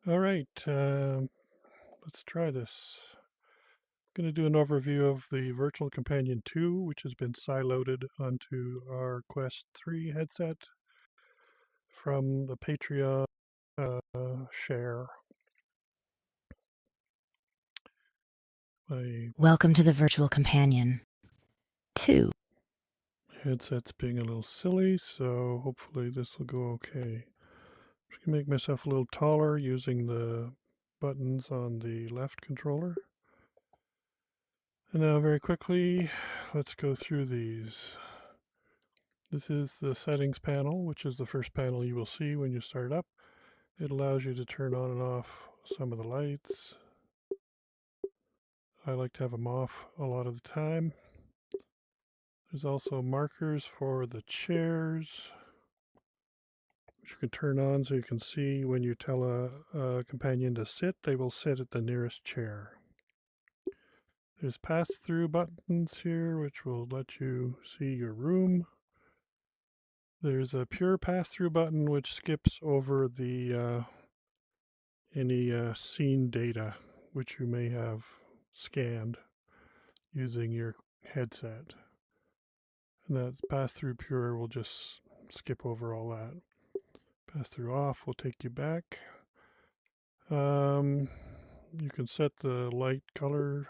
All right, let's try this. I'm going to do an overview of the Virtual Companion 2, which has been siloed onto our Quest 3 headset from the Patreon share. My Welcome to the Virtual Companion 2. headset's being a little silly, so hopefully this will go okay. I'm just going to make myself a little taller using the buttons on the left controller. And now, very quickly, let's go through these. This is the settings panel, which is the first panel you will see when you start up. It allows you to turn on and off some of the lights. I like to have them off a lot of the time. There's also markers for the chairs, which you can turn on so you can see when you tell a companion to sit, they will sit at the nearest chair. There's pass-through buttons here, which will let you see your room. There's a pure pass-through button, which skips over the any scene data which you may have scanned using your headset. And that's pass through pure will just skip over all that. Pass through off will take you back. You can set the light color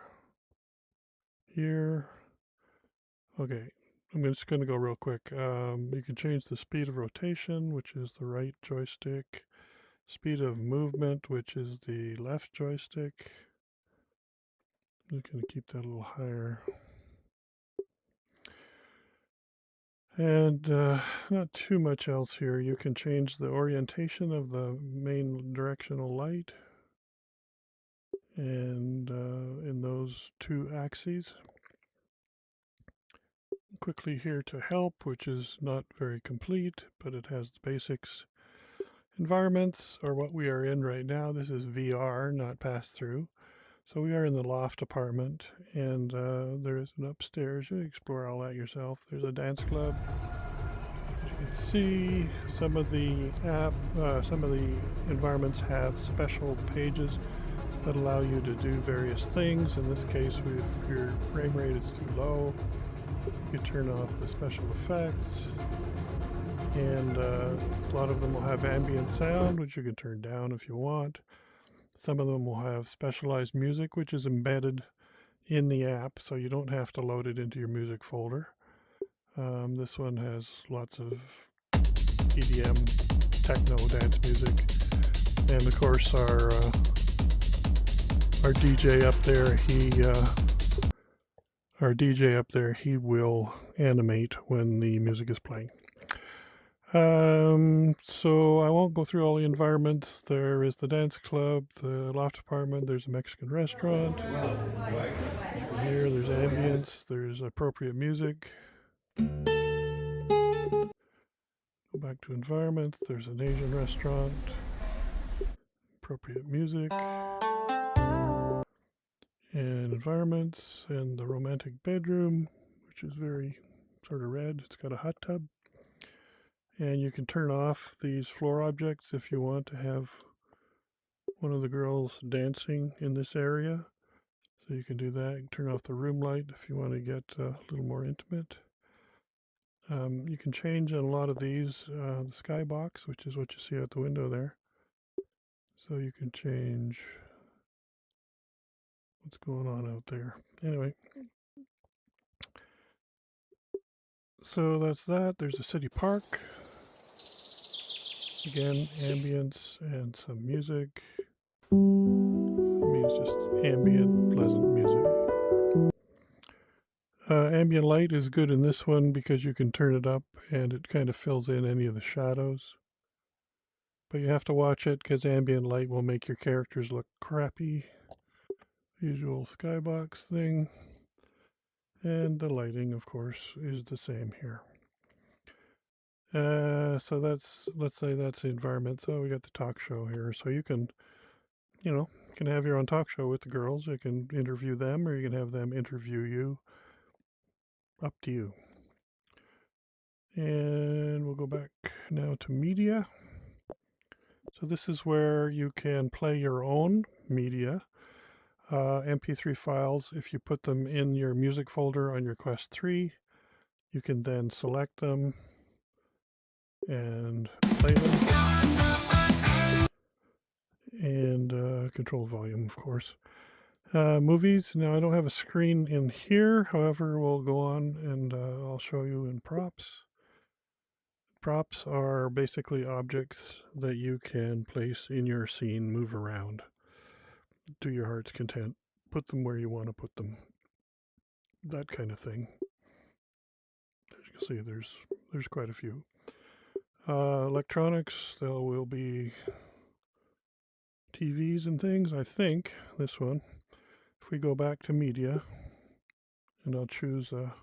here. Okay, I'm just going to go real quick. You can change the speed of rotation, which is the right joystick. Speed of movement, which is the left joystick. I'm going to keep that a little higher. And not too much else here. You can change the orientation of the main directional light and in those two axes. Quickly here to help, which is not very complete, but it has the basics. Environments are what we are in right now. This is VR, not pass-through. So we are in the loft apartment, and there is an upstairs. You can explore all that yourself. There's a dance club. As you can see, some of the environments have special pages that allow you to do various things. In this case, if your frame rate is too low, you can turn off the special effects. And a lot of them will have ambient sound, which you can turn down if you want. Some of them will have specialized music, which is embedded in the app, so you don't have to load it into your music folder. This one has lots of EDM, techno, dance music, and of course our DJ up there, he will animate when the music is playing. So I won't go through all the environments. There is the dance club, the loft apartment. There's a Mexican restaurant. Here, there's ambience. There's appropriate music. Go back to environments. There's an Asian restaurant. Appropriate music. And environments and the romantic bedroom, which is very sort of red. It's got a hot tub. And you can turn off these floor objects if you want to have one of the girls dancing in this area. So you can do that. You can turn off the room light if you want to get a little more intimate. You can change on a lot of these the skybox, which is what you see out the window there. So you can change what's going on out there. Anyway, so that's that. There's a city park. Again, ambience and some music. I mean, it's just ambient, pleasant music. Ambient light is good in this one because you can turn it up and it kind of fills in any of the shadows. But you have to watch it because ambient light will make your characters look crappy. The usual skybox thing. And the lighting, of course, is the same here. So let's say that's the environment. So we got the talk show here. So you can, can have your own talk show with the girls. You can interview them or you can have them interview you. Up to you. And we'll go back now to media. So this is where you can play your own media, MP3 files. If you put them in your music folder on your Quest 3, you can then select them and play them and control volume, of course. Movies. Now, I don't have a screen in here. However, we'll go on and I'll show you in props. Props are basically objects that you can place in your scene, move around to your heart's content. Put them where you want to put them. That kind of thing. As you can see, there's quite a few. Electronics, there will be TVs and things, I think. This one. If we go back to media, and I'll choose a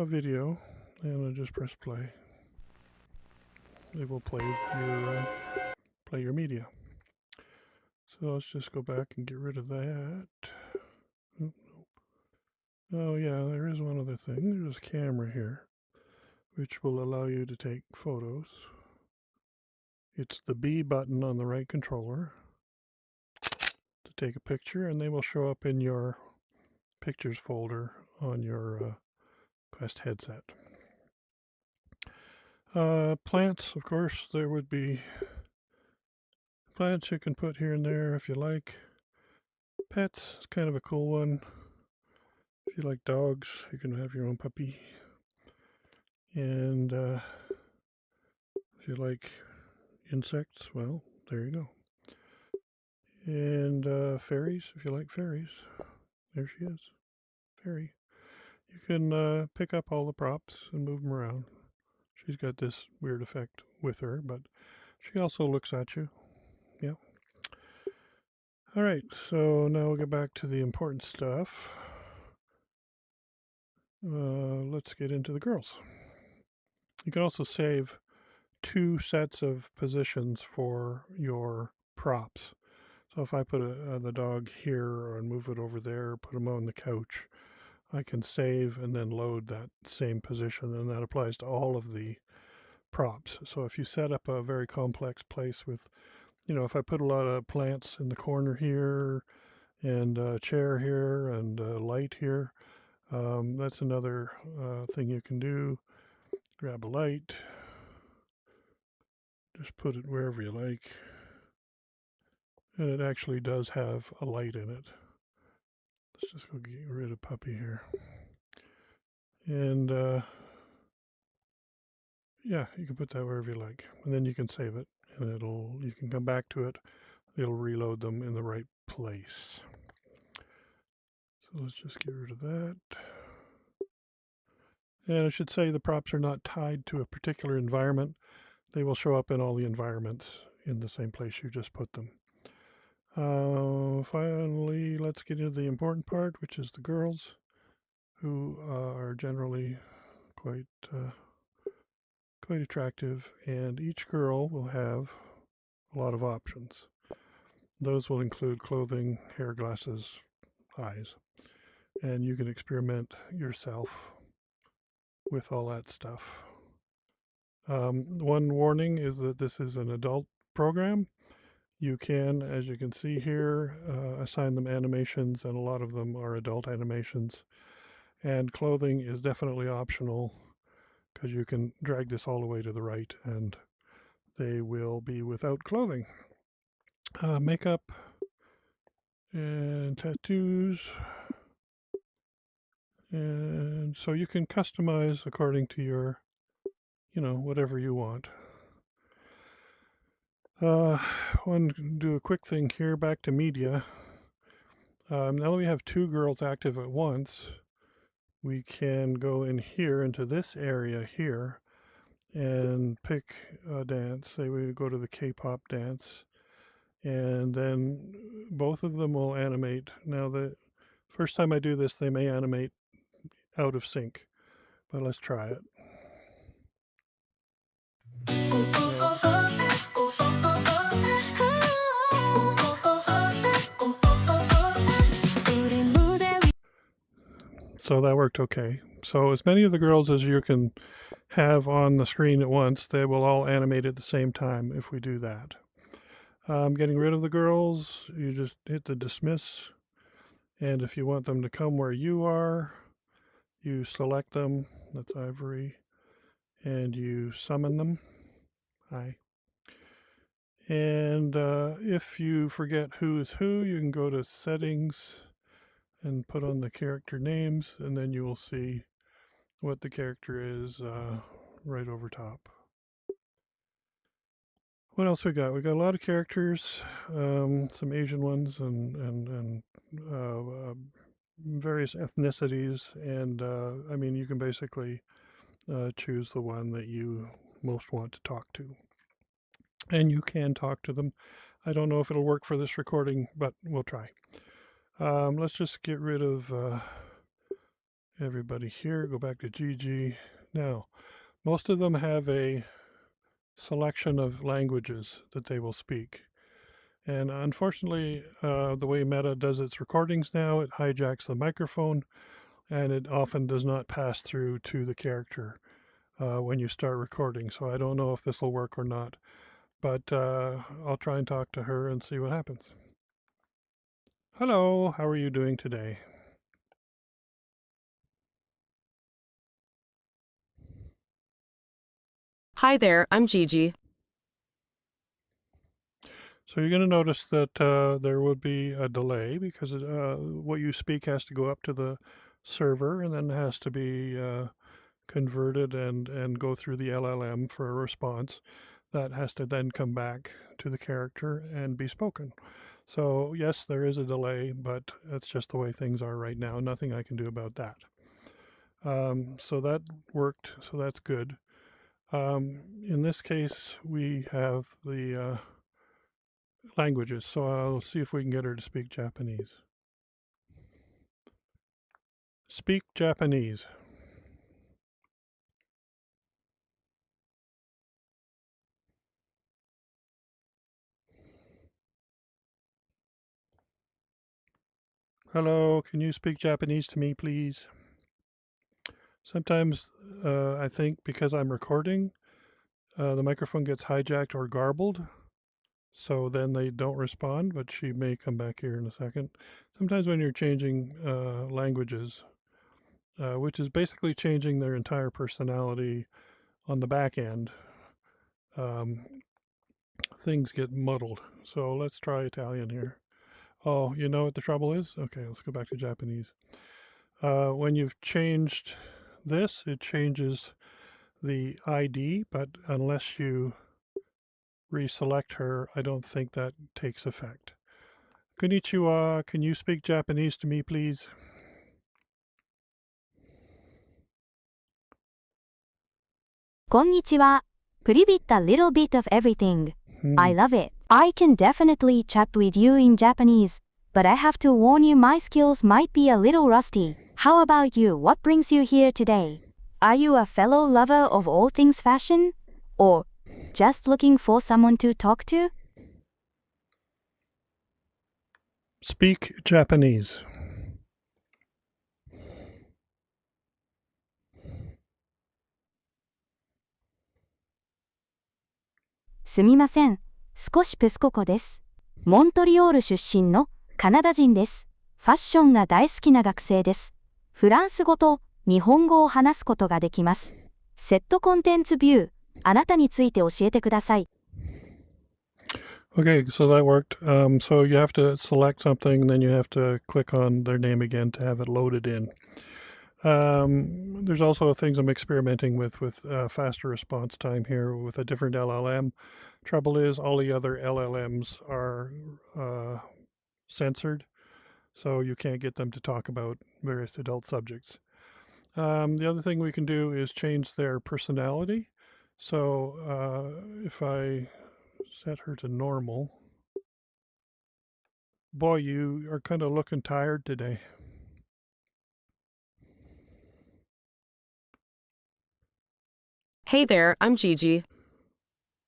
video, and I'll just press play. It will play your media. So let's just go back and get rid of that. Oop, nope. Oh yeah, there is one other thing. There's a camera here, which will allow you to take photos. It's the B button on the right controller to take a picture, and they will show up in your pictures folder on your Quest headset. Plants, of course, there would be plants you can put here and there if you like. Pets is kind of a cool one. If you like dogs, you can have your own puppy. And if you like insects, well, there you go. And fairies, if you like fairies, there she is, fairy. You can pick up all the props and move them around. She's got this weird effect with her, but she also looks at you. Yeah. All right, so now we'll get back to the important stuff. Let's get into the girls. You can also save 2 sets of positions for your props. So if I put the dog here and move it over there, put him on the couch, I can save and then load that same position, and that applies to all of the props. So if you set up a very complex place with, if I put a lot of plants in the corner here and a chair here and a light here, that's another thing you can do. Grab a light, just put it wherever you like, and it actually does have a light in it. Let's just go get rid of puppy here. And yeah, you can put that wherever you like, and then you can save it, and you can come back to it. It'll reload them in the right place. So let's just get rid of that. And I should say the props are not tied to a particular environment. They will show up in all the environments in the same place you just put them. Finally, let's get into the important part, which is the girls, who are generally quite attractive, and each girl will have a lot of options. Those will include clothing, hair, glasses, eyes, and you can experiment yourself with all that stuff. One warning is that this is an adult program. You can, as you can see here, assign them animations, and a lot of them are adult animations. And clothing is definitely optional, because you can drag this all the way to the right and they will be without clothing. Makeup and tattoos. And so you can customize according to your, whatever you want. Want to do a quick thing here, back to media. Now that we have 2 girls active at once, we can go in here into this area here and pick a dance. Say we go to the K-pop dance, and then both of them will animate. Now the first time I do this, they may animate out of sync, but let's try it. So that worked okay. So as many of the girls as you can have on the screen at once. They will all animate at the same time if we do that. Getting rid of the girls, you just hit the dismiss. And if you want them to come where you are, you select them. That's Ivory. And you summon them. Hi. And if you forget who is who, you can go to settings and put on the character names, and then you will see what the character is right over top. What else we got? We got a lot of characters, some Asian ones, and various ethnicities, and I mean, you can basically choose the one that you most want to talk to, and you can talk to them. I don't know if it'll work for this recording, but we'll try. Let's just get rid of everybody here. Go back to Gigi. Now, most of them have a selection of languages that they will speak. And unfortunately, the way Meta does its recordings now, it hijacks the microphone and it often does not pass through to the character when you start recording. So I don't know if this will work or not, but I'll try and talk to her and see what happens. Hello, how are you doing today? Hi there, I'm Gigi. So you're going to notice that there would be a delay because what you speak has to go up to the server and then has to be converted and go through the LLM for a response. That has to then come back to the character and be spoken. So yes, there is a delay, but that's just the way things are right now. Nothing I can do about that. So that worked. So that's good. In this case, we have the languages. So I'll see if we can get her to speak Japanese. Speak Japanese. Hello, can you speak Japanese to me, please? Sometimes I think because I'm recording, the microphone gets hijacked or garbled. So then they don't respond, but she may come back here in a second. Sometimes when you're changing languages, which is basically changing their entire personality on the back end, um, things get muddled. So let's try Italian here. Oh, you know what the trouble is? Okay, let's go back to Japanese. When you've changed this, it changes the ID, but unless you reselect her, I don't think that takes effect. Konnichiwa, can you speak Japanese to me, please? Konnichiwa. Pretty bit a little bit of everything. I Hmm. love it. I can definitely chat with you in Japanese, but I have to warn you my skills might be a little rusty. How about you? What brings you here today? Are you a fellow lover of all things fashion? Or just looking for someone to talk to? Speak Japanese. すみません。少しプスココです。モントリオール出身のカナダ人です。ファッションが大好きな学生です。フランス語と日本語を話すことができます。セットコンテンツビュー、あなたについて教えてください。Okay, so that worked. So you have to select something, then you have to click on their name again to have it loaded in. There's also things I'm experimenting with faster response time here with a different LLM. Trouble is, all the other LLMs are censored, so you can't get them to talk about various adult subjects. The other thing we can do is change their personality. So if I set her to normal, boy, you are kind of looking tired today. Hey there, I'm Gigi.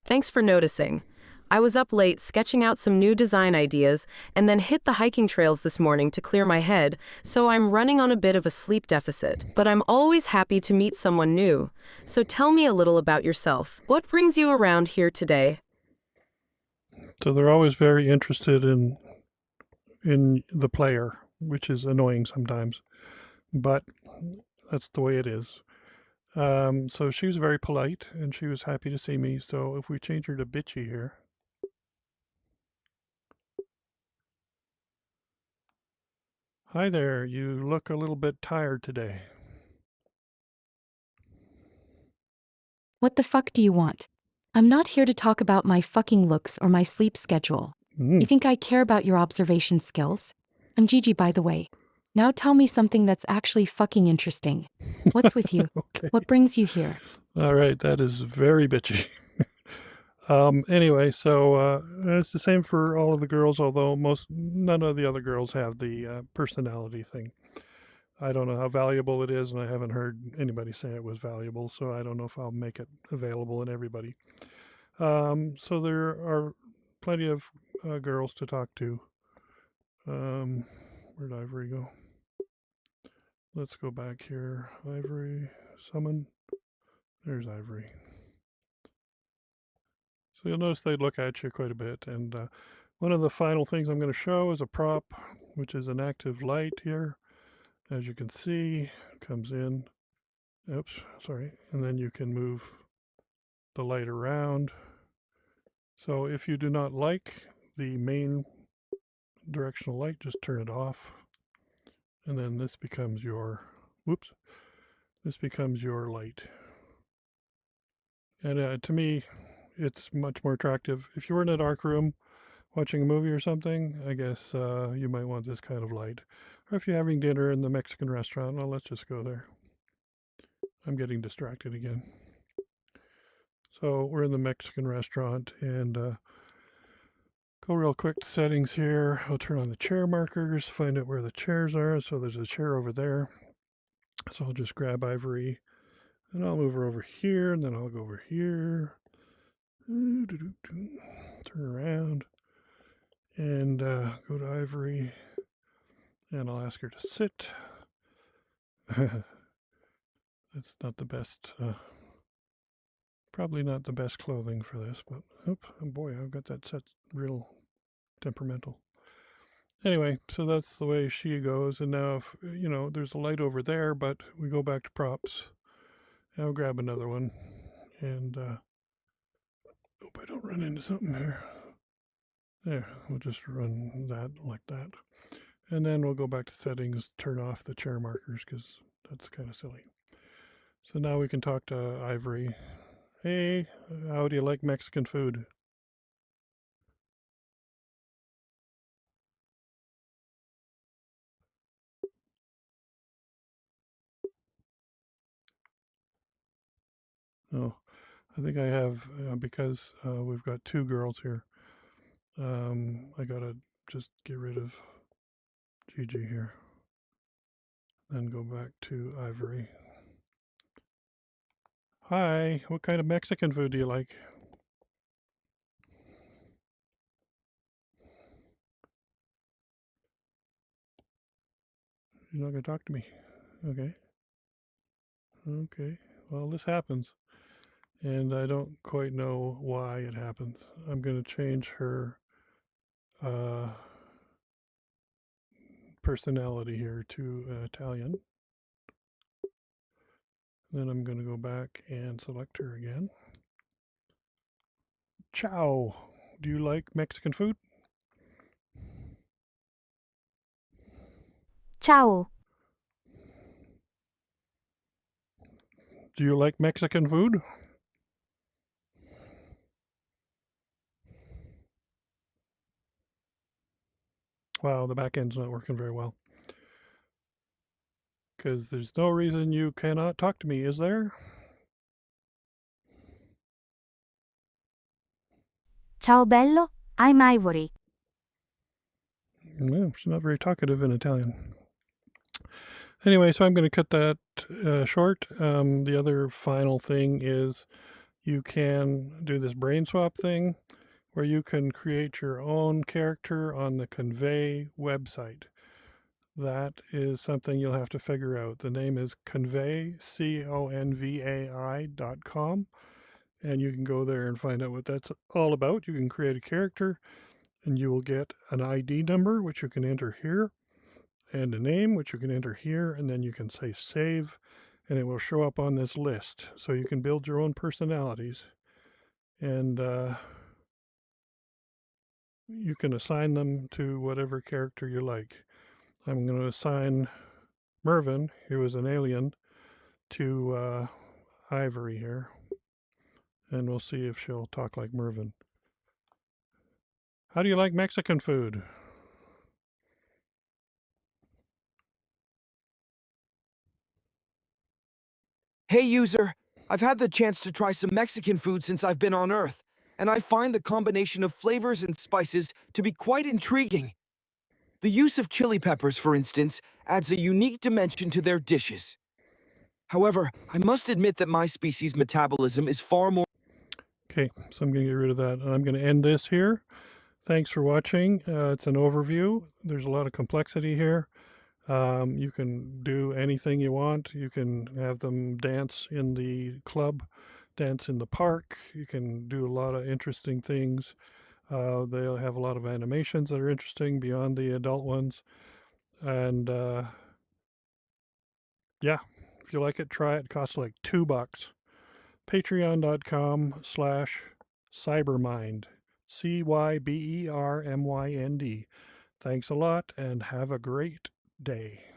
Thanks for noticing. I was up late sketching out some new design ideas and then hit the hiking trails this morning to clear my head, so I'm running on a bit of a sleep deficit. But I'm always happy to meet someone new. So tell me a little about yourself. What brings you around here today? So they're always very interested in the player, which is annoying sometimes, but that's the way it is. So she was very polite and she was happy to see me. So if we change her to bitchy here, hi there, you look a little bit tired today. What the fuck do you want? I'm not here to talk about my fucking looks or my sleep schedule. You think I care about your observation skills? I'm Gigi, by the way. Now tell me something that's actually fucking interesting. What's with you? Okay. What brings you here? All right, that is very bitchy. Anyway, so it's the same for all of the girls, although none of the other girls have the personality thing. I don't know how valuable it is, and I haven't heard anybody say it was valuable, so I don't know if I'll make it available in everybody. So there are plenty of girls to talk to. Where'd Ivory go? Let's go back here. Ivory, summon. There's Ivory. So you'll notice they look at you quite a bit. And one of the final things I'm going to show is a prop, which is an active light here. As you can see, it comes in. Oops, sorry. And then you can move the light around. So if you do not like the main directional light, just turn it off. And then this becomes your, this becomes your light. And to me, it's much more attractive. If you were in a dark room watching a movie or something, I guess you might want this kind of light. Or if you're having dinner in the Mexican restaurant, well, let's just go there. I'm getting distracted again. So we're in the Mexican restaurant, and go real quick to settings here. I'll turn on the chair markers, find out where the chairs are. So there's a chair over there. So I'll just grab Ivory, and I'll move her over here, and then I'll go over here. Turn around and go to Ivory, and I'll ask her to sit. That's not the best, probably not the best clothing for this, but oh boy, I've got that set real temperamental. Anyway, so that's the way she goes. And now, if there's a light over there, but we go back to props. I'll grab another one, and hope I don't run into something here. There, we'll just run that like that. And then we'll go back to settings, turn off the chair markers because that's kind of silly. So now we can talk to Ivory. Hey, how do you like Mexican food? Oh, I think I have, because we've got two girls here. I gotta just get rid of Gigi here. Then go back to Ivory. Hi, what kind of Mexican food do you like? You're not gonna talk to me. Okay. Okay. Well, this happens. And I don't quite know why it happens. I'm going to change her personality here to Italian. Then I'm going to go back and select her again. Ciao. Do you like Mexican food? Ciao. Do you like Mexican food? Wow, the back end's not working very well. Because there's no reason you cannot talk to me, is there? Ciao bello, I'm Ivory. No, she's not very talkative in Italian. Anyway, so I'm going to cut that short. The other final thing is you can do this brain swap thing where you can create your own character on the Convey website. That is something you'll have to figure out. The name is Convey, CONVAI.com, and you can go there and find out what that's all about. You can create a character, and you will get an ID number, which you can enter here, and a name, which you can enter here, and then you can say save, and it will show up on this list. So you can build your own personalities, and you can assign them to whatever character you like. I'm going to assign Mervyn, who is an alien, to Ivory here, and we'll see if she'll talk like Mervyn. How do you like Mexican food? Hey user, I've had the chance to try some Mexican food since I've been on Earth, and I find the combination of flavors and spices to be quite intriguing. The use of chili peppers, for instance, adds a unique dimension to their dishes. However, I must admit that my species' metabolism is far more. Okay, so I'm going to get rid of that, and I'm going to end this here. Thanks for watching. It's an overview. There's a lot of complexity here. You can do anything you want. You can have them dance in the club, dance in the park. You can do a lot of interesting things. They'll have a lot of animations that are interesting beyond the adult ones. And yeah, if you like it, try it. It costs like $2. Patreon.com/cybermind. CYBERMYND. Thanks a lot and have a great day.